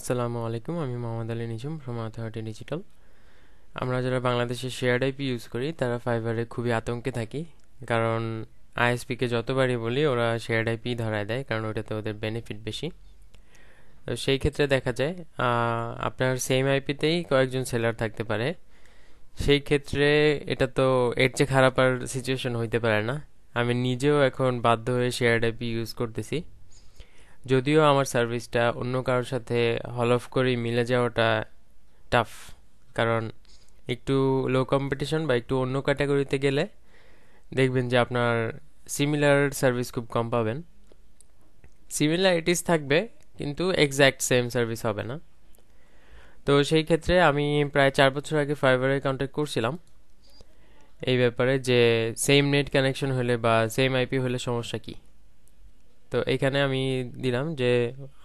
আসসালামু আলাইকুম, আমি মোহাম্মদ আলী নিঝুম ফ্রম অথরিটি ডিজিটাল। আমরা যারা বাংলাদেশে শেয়ার্ড আইপি ইউজ করি তারা ফাইবারে খুবই আতঙ্কে থাকি, কারণ আইএসপিকে যতবারই বলি ওরা শেয়ার্ড আইপি ধরায় দেয়, কারণ ওটাতে ওদের বেনিফিট বেশি। তো সেই ক্ষেত্রে দেখা যায় আপনার সেম আইপিতেই কয়েকজন সেলার থাকতে পারে। সেই ক্ষেত্রে এটা তো এর চেয়ে খারাপ আর সিচুয়েশন হইতে পারে না। আমি নিজেও এখন বাধ্য হয়ে শেয়ার্ড আইপি ইউজ করতেছি, যদিও আমার সার্ভিসটা অন্য কারোর সাথে হল অফ করে মিলে যাওয়াটা টাফ। কারণ একটু লো কম্পিটিশন বা একটু অন্য ক্যাটাগরিতে গেলে দেখবেন যে আপনার সিমিলার সার্ভিস খুব কম পাবেন। সিমিলারিটিস থাকবে কিন্তু এক্স্যাক্ট সেম সার্ভিস হবে না। তো সেই ক্ষেত্রে আমি প্রায় 4 বছর আগে ফাইবারে কন্ট্যাক্ট করছিলাম এই ব্যাপারে, যে সেম নেট কানেকশন হলে বা সেম আইপি হলে সমস্যা কি। তো এখানে আমি দিলাম যে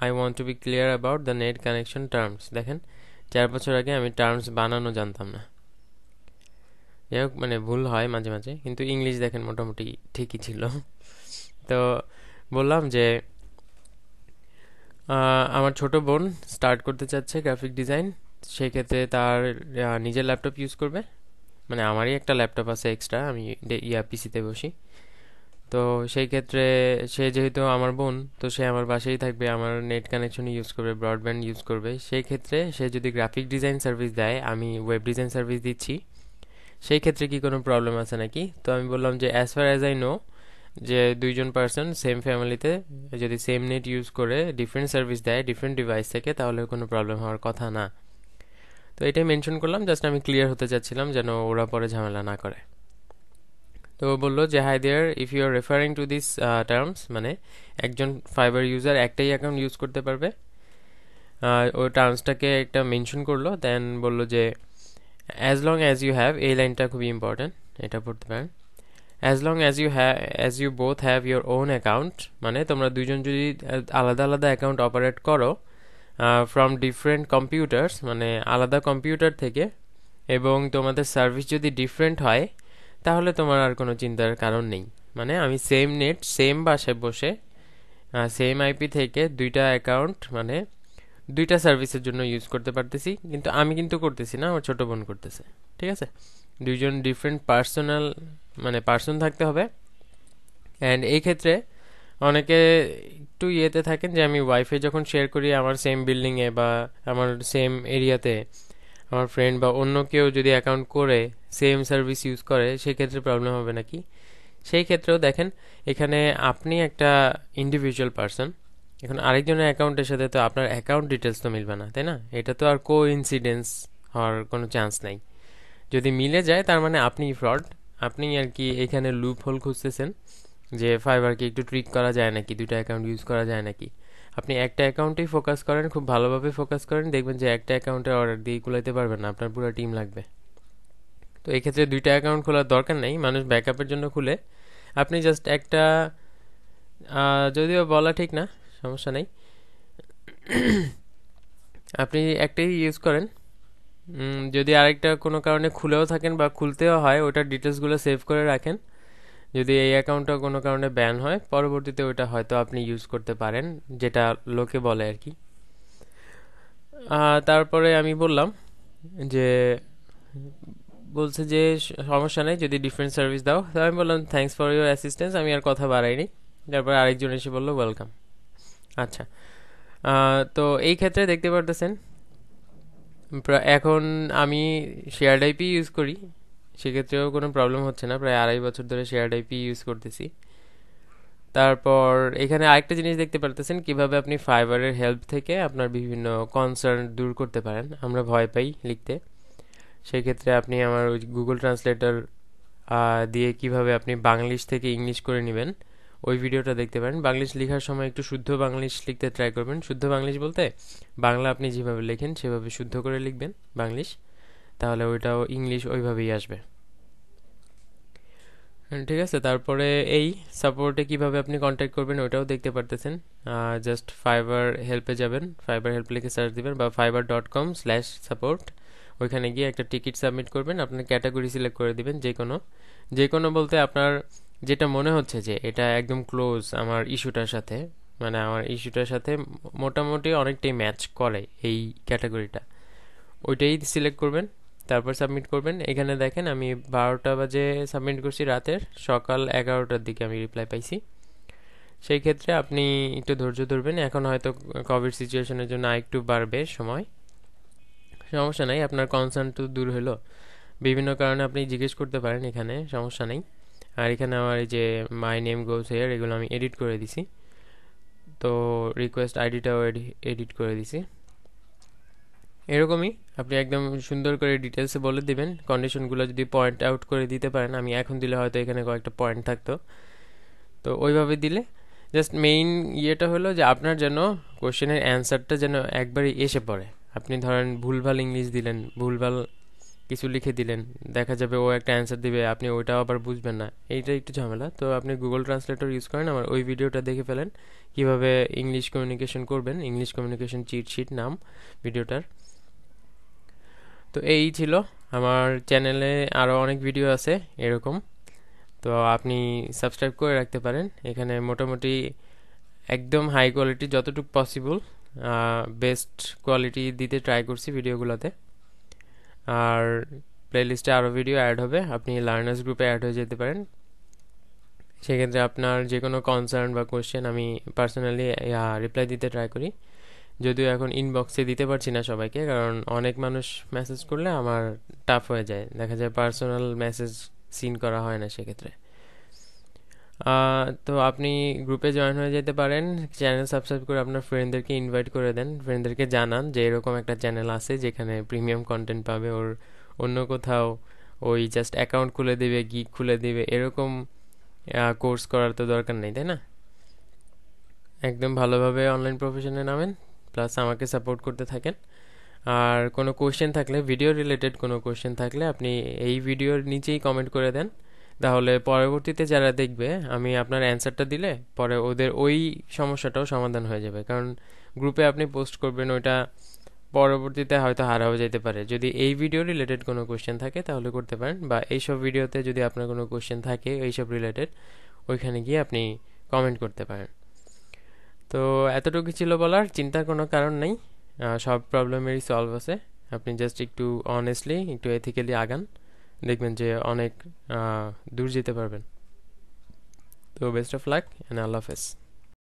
I want to be clear about the net connection terms. দেখেন, 4 বছর আগে আমি টার্মস বানানো জানতাম না। যাই হোক, মানে ভুল হয় মাঝে মাঝে, কিন্তু ইংলিশ দেখেন মোটামুটি ঠিকই ছিল। তো বললাম যে আমার ছোট বোন স্টার্ট করতে চাচ্ছে গ্রাফিক ডিজাইন। সেক্ষেত্রে তার নিজের ল্যাপটপ ইউজ করবে, মানে আমারই একটা ল্যাপটপ আছে এক্সট্রা, আমি পিসিতে বসি। তো সেই ক্ষেত্রে সে যেহেতু আমার বোন, তো সে আমার বাসায় থাকবে, আমার নেট কানেকশন ইউজ করবে, ব্রডব্যান্ড ইউজ করবে। সেই ক্ষেত্রে সে যদি গ্রাফিক ডিজাইন সার্ভিস দেয়, আমি ওয়েব ডিজাইন সার্ভিস দিচ্ছি, সেই ক্ষেত্রে কি কোনো প্রবলেম আছে নাকি? তো আমি বললাম যে as far as I know, যে দুইজন পার্সন সেম ফ্যামিলিতে যদি সেম নেট ইউজ করে ডিফারেন্ট সার্ভিস দেয় ডিফারেন্ট ডিভাইস থেকে, তাহলে কোনো প্রবলেম হওয়ার কথা না। তো এটাই মেনশন করলাম, জাস্ট আমি ক্লিয়ার হতে চাচ্ছিলাম যেন ওরা পরে ঝামেলা না করে। তো ও বললো যে hi there, if you are referring to this terms, মানে একজন ফাইবার ইউজার একটাই অ্যাকাউন্ট ইউজ করতে পারবে, ও টার্মসটাকে একটা মেনশন করলো। দেন বললো যে as long as you have, এই লাইনটা খুবই ইম্পর্ট্যান্ট, এটা পড়তে পারেন। As long as you both have your own account, মানে তোমরা দুইজন যদি আলাদা আলাদা অ্যাকাউন্ট অপারেট করো ফ্রম ডিফারেন্ট কম্পিউটার্স, মানে আলাদা কম্পিউটার থেকে, এবং তোমাদের সার্ভিস যদি ডিফারেন্ট হয়, তাহলে তোমার আর কোনো চিন্তার কারণ নেই। মানে আমি সেম নেট সেম বাসায় বসে সেম আইপি থেকে দুইটা অ্যাকাউন্ট, মানে দুইটা সার্ভিসের জন্য ইউজ করতে পারতেছি। কিন্তু আমি কিন্তু করতেছি না, আমার ছোট বোন করতেছে। ঠিক আছে, দুইজন ডিফারেন্ট পার্সোনাল, মানে পার্সন থাকতে হবে। অ্যান্ড এই ক্ষেত্রে অনেকে একটু ইয়েতে থাকেন যে আমি ওয়াইফাই যখন শেয়ার করি আমার সেম বিল্ডিংয়ে বা আমার সেম এরিয়াতে, আমার ফ্রেন্ড বা অন্য কেউ যদি অ্যাকাউন্ট করে সেম সার্ভিস ইউজ করে, সেক্ষেত্রে প্রবলেম হবে নাকি? সেই ক্ষেত্রেও দেখেন, এখানে আপনি একটা ইন্ডিভিজুয়াল পার্সন, এখন আরেকজনের অ্যাকাউন্টের সাথে তো আপনার অ্যাকাউন্ট ডিটেলস তো মিলবে না, তাই না? এটা তো আর কো ইনসিডেন্স হওয়ার কোনো চান্স নাই। যদি মিলে যায় তার মানে আপনিই ফ্রড, আপনি আর কি এখানে লুপ হোল খুঁজতেছেন যে ফাইবারকে একটু ট্রিক করা যায় নাকি, দুইটা অ্যাকাউন্ট ইউজ করা যায় নাকি। আপনি একটা অ্যাকাউন্টেই ফোকাস করেন, খুব ভালোভাবে ফোকাস করেন, দেখবেন যে একটা অ্যাকাউন্টে অর্ডার দিয়ে কুলাইতে পারবেন না, আপনার পুরো টিম লাগবে। তো এক্ষেত্রে দুইটা অ্যাকাউন্ট খোলার দরকার নেই, মানুষ ব্যাকআপের জন্য খুলে। আপনি জাস্ট একটা, যদিও বলা ঠিক না, সমস্যা নেই, আপনি একটাই ইউজ করেন। যদি আরেকটা কোনো কারণে খুলেও থাকেন বা খুলতেও হয়, ওটার ডিটেলসগুলো সেভ করে রাখেন। যদি এই অ্যাকাউন্টটা কোনো কারণে ব্যান হয়, পরবর্তীতে ওটা হয়তো আপনি ইউজ করতে পারেন, যেটা লোকে বলে আর কি। তারপরে আমি বললাম যে, বলছে যে সমস্যা নেই যদি ডিফারেন্ট সার্ভিস দাও। তো আমি বললাম থ্যাঙ্কস ফর ইউর অ্যাসিস্ট্যান্স, আমি আর কথা বাড়াইনি। তারপরে আরেকজন এসে বললো ওয়েলকাম। আচ্ছা, তো এই ক্ষেত্রে দেখতে পারতেছেন এখন আমি শেয়ার্ড আইপি ইউজ করি, সেক্ষেত্রেও কোনো প্রবলেম হচ্ছে না। প্রায় 2.5 বছর ধরে শেয়ার্ড আইপি ইউজ করতেছি। তারপর এখানে আরেকটা জিনিস দেখতে পারতেছেন, কিভাবে আপনি ফাইবারের হেল্প থেকে আপনার বিভিন্ন কনসার্ন দূর করতে পারেন। আমরা ভয় পাই লিখতে, সেক্ষেত্রে আপনি আমার ওই গুগল ট্রান্সলেটর দিয়ে কিভাবে আপনি বাংলিশ থেকে ইংলিশ করে নেবেন, ওই ভিডিওটা দেখতে পারেন। বাংলিশ লেখার সময় একটু শুদ্ধ বাংলিশ লিখতে ট্রাই করবেন। শুদ্ধ বাংলিশ বলতে বাংলা আপনি যেভাবে লেখেন সেভাবে শুদ্ধ করে লিখবেন বাংলিশ, তাহলে ওইটাও ইংলিশ ওইভাবেই আসবে। ঠিক আছে, তারপরে এই সাপোর্টে কিভাবে আপনি কন্ট্যাক্ট করবেন ওটাও দেখতে পারতেছেন। জাস্ট ফাইবার হেল্পে যাবেন, ফাইবার হেল্প লিখে সার্চ দিবেন, বা fiber.com/support, ওইখানে গিয়ে একটা টিকিট সাবমিট করবেন। আপনার ক্যাটাগরি সিলেক্ট করে দিবেন যে কোনো, যে কোনো বলতে আপনার যেটা মনে হচ্ছে যে এটা একদম ক্লোজ আমার ইস্যুটার সাথে, মানে আমার ইস্যুটার সাথে মোটামুটি অনেকটাই ম্যাচ করে এই ক্যাটাগরিটা, ওইটাই সিলেক্ট করবেন, তারপর সাবমিট করবেন। এখানে দেখেন আমি 12টা বাজে সাবমিট করছি রাতের, সকাল 11টার দিকে আমি রিপ্লাই পাইছি। সেই ক্ষেত্রে আপনি একটু ধৈর্য ধরবেন, এখন হয়তো কোভিড সিচুয়েশনের জন্য আরেকটু বাড়বে সময়, সমস্যা নাই। আপনার কনসার্ন তো দূর হলো, বিভিন্ন কারণে আপনি জিজ্ঞেস করতে পারেন, এখানে সমস্যা নেই। আর এখানে আমার এই যে মাই নেম গোস হেয়ার, এগুলো আমি এডিট করে দিছি, তো রিকোয়েস্ট আইডিটাও এডিট করে দিছি। এরকমই আপনি একদম সুন্দর করে ডিটেলসে বলে দিবেন, কন্ডিশনগুলো যদি পয়েন্ট আউট করে দিতে পারেন, আমি এখন দিলে হয়তো এখানে কয়েকটা পয়েন্ট থাকতো, তো ওইভাবে দিলে জাস্ট মেইন ইয়েটা হলো যে আপনার যেন কোশ্চেনের অ্যান্সারটা যেন একবারই এসে পড়ে। আপনি ধরেন ভুলভাল ইংলিশ দিলেন, ভুলভাল কিছু লিখে দিলেন, দেখা যাবে ও একটা অ্যান্সার দিবে, আপনি ওইটাও আবার বুঝবেন না, এইটা একটু ঝামেলা। তো আপনি গুগল ট্রান্সলেটর ইউজ করেন, আমার ওই ভিডিওটা দেখে ফেলেন কিভাবে ইংলিশ কমিউনিকেশন করবেন, ইংলিশ কমিউনিকেশন চিট শিট নাম ভিডিওটার। তো এই ছিল আমার চ্যানেলে, আরও অনেক ভিডিও আছে এরকম, তো আপনি সাবস্ক্রাইব করে রাখতে পারেন। এখানে মোটামুটি একদম হাই কোয়ালিটি যতটুকু পসিবল বেস্ট কোয়ালিটি দিতে ট্রাই করছি ভিডিওগুলোতে। আর প্লেলিস্টে আরও ভিডিও অ্যাড হবে, আপনি লার্নার্স গ্রুপে অ্যাড হয়ে যেতে পারেন। সেক্ষেত্রে আপনার যে কোনো কনসার্ন বা কোশ্চেন আমি পার্সোনালি রিপ্লাই দিতে ট্রাই করি, যদিও এখন ইনবক্সে দিতে পারছি না সবাইকে, কারণ অনেক মানুষ মেসেজ করলে আমার টাফ হয়ে যায়, দেখা যায় পার্সোনাল মেসেজ সিন করা হয় না সেক্ষেত্রে। তো আপনি গ্রুপে জয়েন হয়ে যেতে পারেন, চ্যানেল সাবস্ক্রাইব করে আপনার ফ্রেন্ডদেরকে ইনভাইট করে দেন, ফ্রেন্ডদেরকে জানান যে এরকম একটা চ্যানেল আছে যেখানে প্রিমিয়াম কন্টেন্ট পাবে, ওর অন্য কোথাও ওই জাস্ট অ্যাকাউন্ট খুলে দিবে, গিগ খুলে দিবে, এরকম কোর্স করার তো দরকার নেই, তাই না? একদম ভালোভাবে অনলাইন প্রফেশনে নামেন, প্লাস আমাকে সাপোর্ট করতে থাকেন। আর কোনো কোশ্চেন থাকলে, ভিডিও রিলেটেড কোনো কোশ্চেন থাকলে আপনি এই ভিডিওর নিচেই কমেন্ট করে দেন, তাহলে পরবর্তীতে যারা দেখবে আমি আপনার অ্যান্সারটা দিলে পরে ওদের ওই সমস্যাটাও সমাধান হয়ে যাবে। কারণ গ্রুপে আপনি পোস্ট করবেন, ওইটা পরবর্তীতে হয়তো হারাও যেতে পারে। যদি এই ভিডিও রিলেটেড কোনো কোশ্চেন থাকে তাহলে করতে পারেন, বা এইসব ভিডিওতে যদি আপনার কোনো কোশ্চেন থাকে এইসব রিলেটেড, ওইখানে গিয়ে আপনি কমেন্ট করতে পারেন। তো এতটুকু ছিল বলার, চিন্তার কোনো কারণ নেই, সব প্রবলেমেরই সলভ আছে। আপনি জাস্ট একটু অনেস্টলি, একটু এথিক্যালি আগান, দেখবেন যে অনেক দূর যেতে পারবেন। তো বেস্ট অফ লাক অ্যান্ড আল্লাহ হাফেজ।